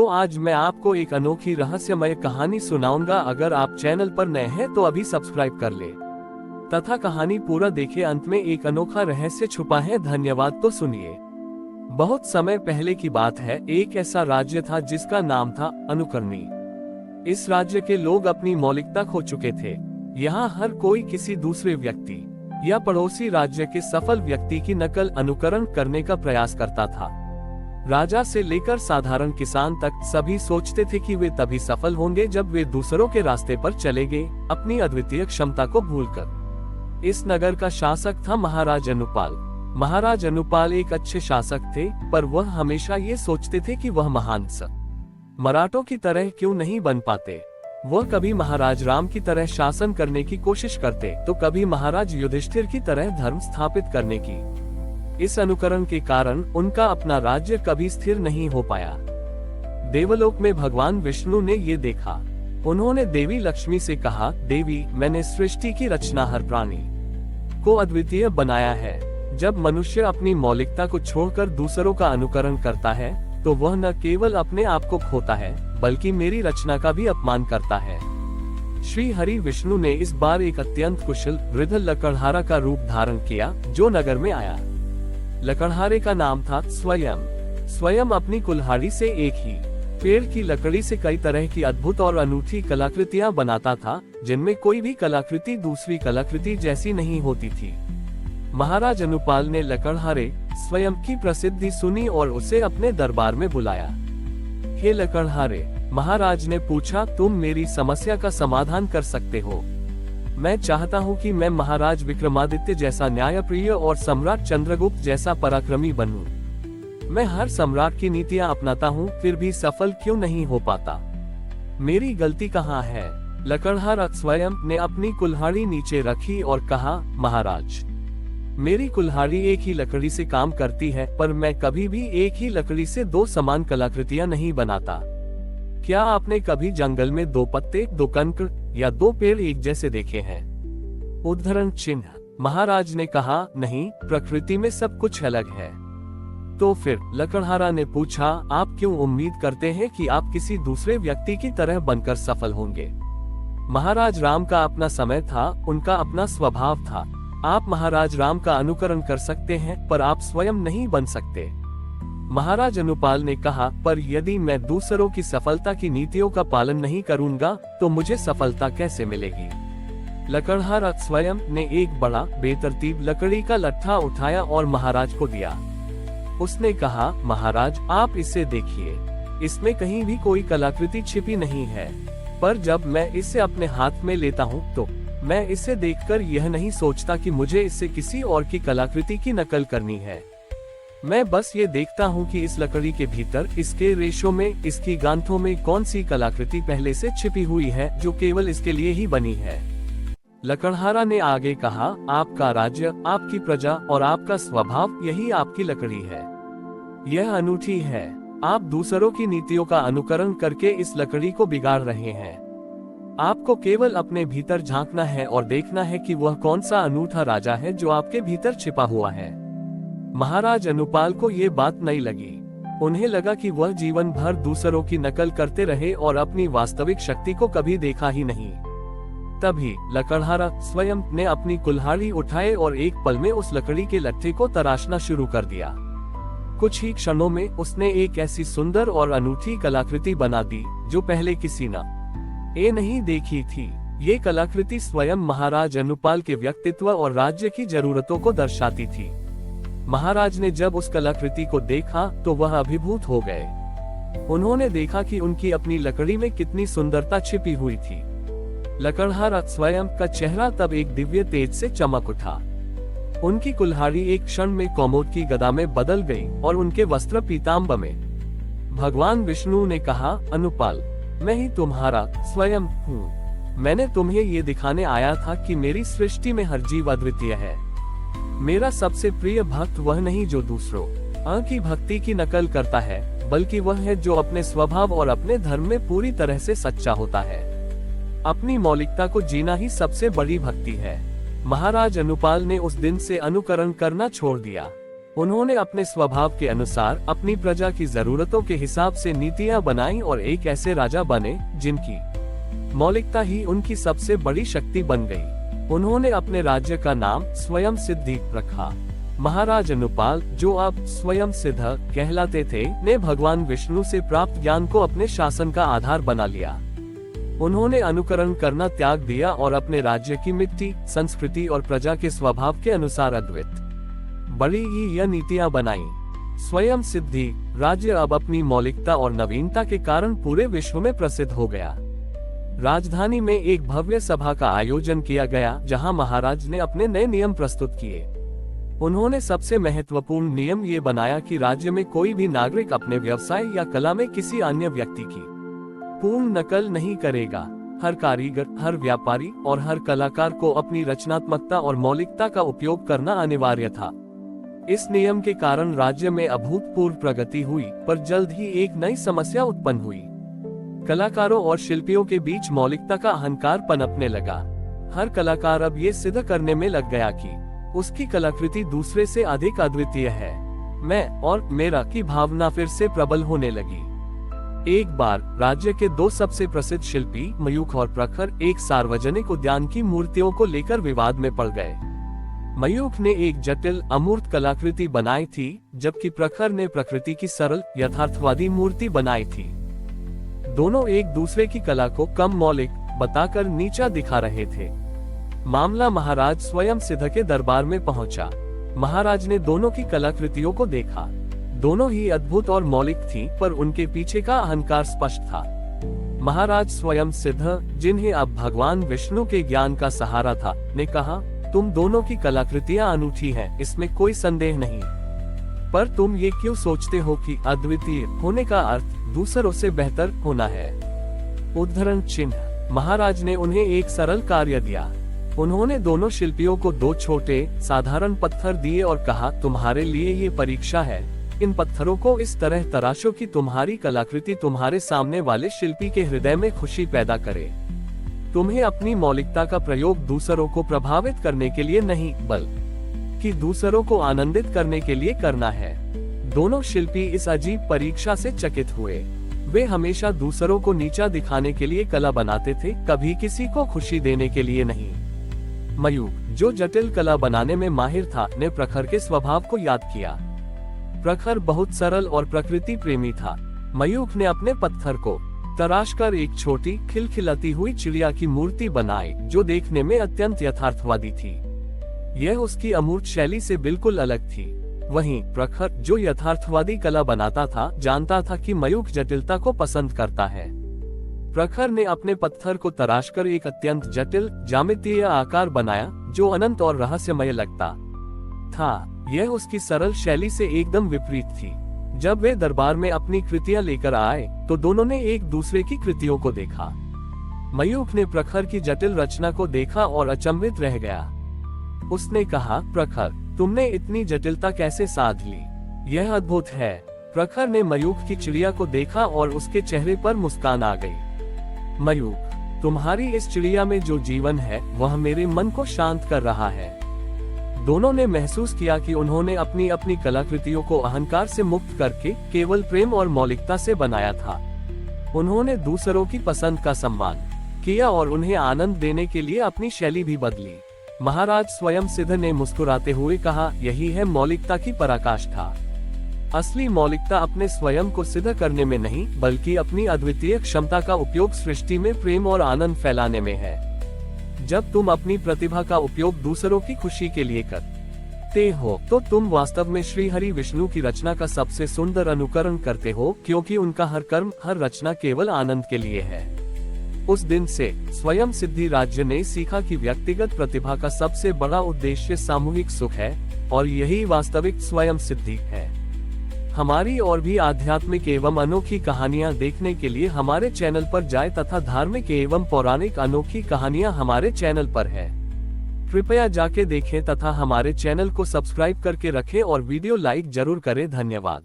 तो आज मैं आपको एक अनोखी रहस्यमय कहानी सुनाऊंगा। अगर आप चैनल पर नए हैं तो अभी सब्सक्राइब कर ले तथा कहानी पूरा देखे। अंत में एक अनोखा रहस्य छुपा है। धन्यवाद। तो सुनिए। बहुत समय पहले की बात है। एक ऐसा राज्य था जिसका नाम था अनुकरणी। इस राज्य के लोग अपनी मौलिकता खो चुके थे। यहाँ हर कोई किसी दूसरे व्यक्ति या पड़ोसी राज्य के सफल व्यक्ति की नकल अनुकरण करने का प्रयास करता था। राजा से लेकर साधारण किसान तक सभी सोचते थे कि वे तभी सफल होंगे जब वे दूसरों के रास्ते पर चलेंगे, अपनी अद्वितीय क्षमता को भूलकर। इस नगर का शासक था महाराज अनुपाल। महाराज अनुपाल एक अच्छे शासक थे, पर वह हमेशा ये सोचते थे कि वह महान मराठों की तरह क्यों नहीं बन पाते। वह कभी महाराज राम की तरह शासन करने की कोशिश करते तो कभी महाराज युधिष्ठिर की तरह धर्म स्थापित करने की। इस अनुकरण के कारण उनका अपना राज्य कभी स्थिर नहीं हो पाया। देवलोक में भगवान विष्णु ने ये देखा। उन्होंने देवी लक्ष्मी से कहा, देवी, मैंने सृष्टि की रचना हर प्राणी को अद्वितीय बनाया है। जब मनुष्य अपनी मौलिकता को छोड़कर दूसरों का अनुकरण करता है तो वह न केवल अपने आप को खोता है बल्कि मेरी रचना का भी अपमान करता है। श्री हरि विष्णु ने इस बार एक अत्यंत कुशल वृद्ध लकड़हारा का रूप धारण किया जो नगर में आया। लकड़हारे का नाम था स्वयं। स्वयं अपनी कुल्हाड़ी से एक ही पेड़ की लकड़ी से कई तरह की अद्भुत और अनूठी कलाकृतियां बनाता था, जिनमें कोई भी कलाकृति दूसरी कलाकृति जैसी नहीं होती थी। महाराज अनुपाल ने लकड़हारे स्वयं की प्रसिद्धि सुनी और उसे अपने दरबार में बुलाया। हे लकड़हारे, महाराज ने पूछा, तुम मेरी समस्या का समाधान कर सकते हो। मैं चाहता हूँ कि मैं महाराज विक्रमादित्य जैसा न्यायप्रिय और सम्राट चंद्रगुप्त जैसा पराक्रमी बनूं। मैं हर सम्राट की नीतियाँ अपनाता हूँ, फिर भी सफल क्यों नहीं हो पाता। मेरी गलती कहाँ है। लकड़हारा स्वयं ने अपनी कुल्हाड़ी नीचे रखी और कहा, महाराज, मेरी कुल्हाड़ी एक ही लकड़ी से काम करती है, पर मैं कभी भी एक ही लकड़ी से दो समान कलाकृतियां नहीं बनाता। क्या आपने कभी जंगल में दो पत्ते, दो कंकड़ या दो पेड़ एक जैसे देखे हैं? उद्धरण चिन्ह। महाराज ने कहा, नहीं, प्रकृति में सब कुछ अलग है। तो फिर? लकड़हारा ने पूछा, आप क्यों उम्मीद करते हैं कि आप किसी दूसरे व्यक्ति की तरह बनकर सफल होंगे? महाराज राम का अपना समय था, उनका अपना स्वभाव था। आप महाराज राम का अनुकरण कर सकते हैं, पर आप स्वयं नहीं बन सकते। महाराज अनुपाल ने कहा, पर यदि मैं दूसरों की सफलता की नीतियों का पालन नहीं करूंगा तो मुझे सफलता कैसे मिलेगी? लकड़हारा स्वयं ने एक बड़ा बेतरतीब लकड़ी का लट्ठा उठाया और महाराज को दिया। उसने कहा, महाराज, आप इसे देखिए, इसमें कहीं भी कोई कलाकृति छिपी नहीं है, पर जब मैं इसे अपने हाथ में लेता हूँ तो मैं इसे देखकर यह नहीं सोचता कि मुझे इससे किसी और की कलाकृति की नकल करनी है। मैं बस ये देखता हूँ कि इस लकड़ी के भीतर, इसके रेशों में, इसकी गांठों में कौन सी कलाकृति पहले से छिपी हुई है जो केवल इसके लिए ही बनी है। लकड़हारा ने आगे कहा, आपका राज्य, आपकी प्रजा और आपका स्वभाव, यही आपकी लकड़ी है। यह अनूठी है। आप दूसरों की नीतियों का अनुकरण करके इस लकड़ी को बिगाड़ रहे हैं। आपको केवल अपने भीतर झांकना है और देखना है कि वह कौन सा अनूठा राजा है जो आपके भीतर छिपा हुआ है। महाराज अनुपाल को ये बात नहीं लगी। उन्हें लगा कि वह जीवन भर दूसरों की नकल करते रहे और अपनी वास्तविक शक्ति को कभी देखा ही नहीं। तभी लकड़हारा स्वयं ने अपनी कुल्हाड़ी उठाए और एक पल में उस लकड़ी के लट्ठे को तराशना शुरू कर दिया। कुछ ही क्षणों में उसने एक ऐसी सुंदर और अनूठी कलाकृति बना दी जो पहले किसी ने नहीं देखी थी। ये कलाकृति स्वयं महाराज अनुपाल के व्यक्तित्व और राज्य की जरूरतों को दर्शाती थी। महाराज ने जब उस कलाकृति को देखा तो वह अभिभूत हो गए। उन्होंने देखा कि उनकी अपनी लकड़ी में कितनी सुंदरता छिपी हुई थी। लकड़हारा स्वयं का चेहरा तब एक दिव्य तेज से चमक उठा। उनकी कुल्हाड़ी एक क्षण में कौमोद की गदा में बदल गई और उनके वस्त्र पीतांबर में। भगवान विष्णु ने कहा, अनुपाल, मैं ही तुम्हारा स्वयं हूँ। मैंने तुम्हें ये दिखाने आया था कि मेरी सृष्टि में हर जीव अद्वितीय है। मेरा सबसे प्रिय भक्त वह नहीं जो दूसरों की भक्ति की नकल करता है, बल्कि वह है जो अपने स्वभाव और अपने धर्म में पूरी तरह से सच्चा होता है। अपनी मौलिकता को जीना ही सबसे बड़ी भक्ति है। महाराज अनुपाल ने उस दिन से अनुकरण करना छोड़ दिया। उन्होंने अपने स्वभाव के अनुसार अपनी प्रजा की जरूरतों के हिसाब से नीतियां बनाई और एक ऐसे राजा बने जिनकी मौलिकता ही उनकी सबसे बड़ी शक्ति बन गई। उन्होंने अपने राज्य का नाम स्वयं सिद्धि रखा। महाराज अनुपाल, जो अब स्वयं सिद्ध कहलाते थे, ने भगवान विष्णु से प्राप्त ज्ञान को अपने शासन का आधार बना लिया। उन्होंने अनुकरण करना त्याग दिया और अपने राज्य की मिट्टी, संस्कृति और प्रजा के स्वभाव के अनुसार अद्वित बड़ी ही यह नीतियां बनाई। स्वयं सिद्धि राज्य अब अपनी मौलिकता और नवीनता के कारण पूरे विश्व में प्रसिद्ध हो गया। राजधानी में एक भव्य सभा का आयोजन किया गया, जहां महाराज ने अपने नए नियम प्रस्तुत किए। उन्होंने सबसे महत्वपूर्ण नियम ये बनाया कि राज्य में कोई भी नागरिक अपने व्यवसाय या कला में किसी अन्य व्यक्ति की पूर्ण नकल नहीं करेगा। हर कारीगर, हर व्यापारी और हर कलाकार को अपनी रचनात्मकता और मौलिकता का उपयोग करना अनिवार्य था। इस नियम के कारण राज्य में अभूतपूर्व प्रगति हुई, पर जल्द ही एक नई समस्या उत्पन्न हुई। कलाकारों और शिल्पियों के बीच मौलिकता का अहंकार पनपने लगा। हर कलाकार अब ये सिद्ध करने में लग गया कि उसकी कलाकृति दूसरे से अधिक अद्वितीय है। मैं और मेरा की भावना फिर से प्रबल होने लगी। एक बार राज्य के दो सबसे प्रसिद्ध शिल्पी मयूख और प्रखर एक सार्वजनिक उद्यान की मूर्तियों को लेकर विवाद में पड़ गए। मयूख ने एक जटिल अमूर्त कलाकृति बनाई थी, जबकि प्रखर ने प्रकृति की सरल यथार्थवादी मूर्ति बनाई थी। दोनों एक दूसरे की कला को कम मौलिक बताकर नीचा दिखा रहे थे। मामला महाराज स्वयं सिद्ध के दरबार में पहुंचा। महाराज ने दोनों की कलाकृतियों को देखा। दोनों ही अद्भुत और मौलिक थीं, पर उनके पीछे का अहंकार स्पष्ट था। महाराज स्वयं सिद्ध, जिन्हें अब भगवान विष्णु के ज्ञान का सहारा था, ने कहा, तुम दोनों की कलाकृतियां अनूठी हैं, इसमें कोई संदेह नहीं, पर तुम ये क्यों सोचते हो कि अद्वितीय होने का अर्थ दूसरों से बेहतर होना है? उद्धरण चिन्ह। महाराज ने उन्हें एक सरल कार्य दिया। उन्होंने दोनों शिल्पियों को दो छोटे साधारण पत्थर दिए और कहा, तुम्हारे लिए ये परीक्षा है। इन पत्थरों को इस तरह तराशो कि तुम्हारी कलाकृति तुम्हारे सामने वाले शिल्पी के हृदय में खुशी पैदा करे। तुम्हें अपनी मौलिकता का प्रयोग दूसरों को प्रभावित करने के लिए नहीं, बल्कि दूसरों को आनंदित करने के लिए करना है। दोनों शिल्पी इस अजीब परीक्षा से चकित हुए। वे हमेशा दूसरों को नीचा दिखाने के लिए कला बनाते थे, कभी किसी को खुशी देने के लिए नहीं। मयूख, जो जटिल कला बनाने में माहिर था, ने प्रखर के स्वभाव को याद किया। प्रखर बहुत सरल और प्रकृति प्रेमी था। मयूख ने अपने पत्थर को तराशकर एक छोटी खिलखिलाती हुई चिड़िया की मूर्ति बनाई, जो देखने में अत्यंत यथार्थवादी थी। यह उसकी अमूर्त शैली से बिल्कुल अलग थी। वहीं प्रखर, जो यथार्थवादी कला बनाता था, जानता था कि मयूख जटिलता को पसंद करता है। प्रखर ने अपने पत्थर को तराशकर एक अत्यंत जटिल ज्यामितीय आकार बनाया, जो अनंत और रहस्यमय लगता था। यह उसकी सरल शैली से एकदम विपरीत थी। जब वे दरबार में अपनी कृतियां लेकर आए, तो दोनों ने एक दूसरे की कृतियों को देखा। मयूख ने प्रखर की जटिल रचना को देखा और अचंभित रह गया। उसने कहा, प्रखर, तुमने इतनी जटिलता कैसे साध ली? यह अद्भुत है। प्रखर ने मयूख की चिड़िया को देखा और उसके चेहरे पर मुस्कान आ गई। मयूख, तुम्हारी इस चिड़िया में जो जीवन है, वह मेरे मन को शांत कर रहा है। दोनों ने महसूस किया कि उन्होंने अपनी अपनी कलाकृतियों को अहंकार से मुक्त करके केवल प्रेम और मौलिकता से बनाया था। उन्होंने दूसरों की पसंद का सम्मान किया और उन्हें आनंद देने के लिए अपनी शैली भी बदली। महाराज स्वयं सिद्ध ने मुस्कुराते हुए कहा, यही है मौलिकता की पराकाष्ठा। असली मौलिकता अपने स्वयं को सिद्ध करने में नहीं, बल्कि अपनी अद्वितीय क्षमता का उपयोग सृष्टि में प्रेम और आनंद फैलाने में है। जब तुम अपनी प्रतिभा का उपयोग दूसरों की खुशी के लिए करते हो, तो तुम वास्तव में श्री हरि विष्णु की रचना का सबसे सुंदर अनुकरण करते हो, क्योंकि उनका हर कर्म, हर रचना केवल आनंद के लिए है। उस दिन से स्वयं सिद्धि राज्य ने सीखा कि व्यक्तिगत प्रतिभा का सबसे बड़ा उद्देश्य सामूहिक सुख है, और यही वास्तविक स्वयं सिद्धि है। हमारी और भी आध्यात्मिक एवं अनोखी कहानियां देखने के लिए हमारे चैनल पर जाएं तथा धार्मिक एवं पौराणिक अनोखी कहानियां हमारे चैनल पर है। कृपया जाके देखें तथा हमारे चैनल को सब्सक्राइब करके रखें और वीडियो लाइक जरूर करें। धन्यवाद।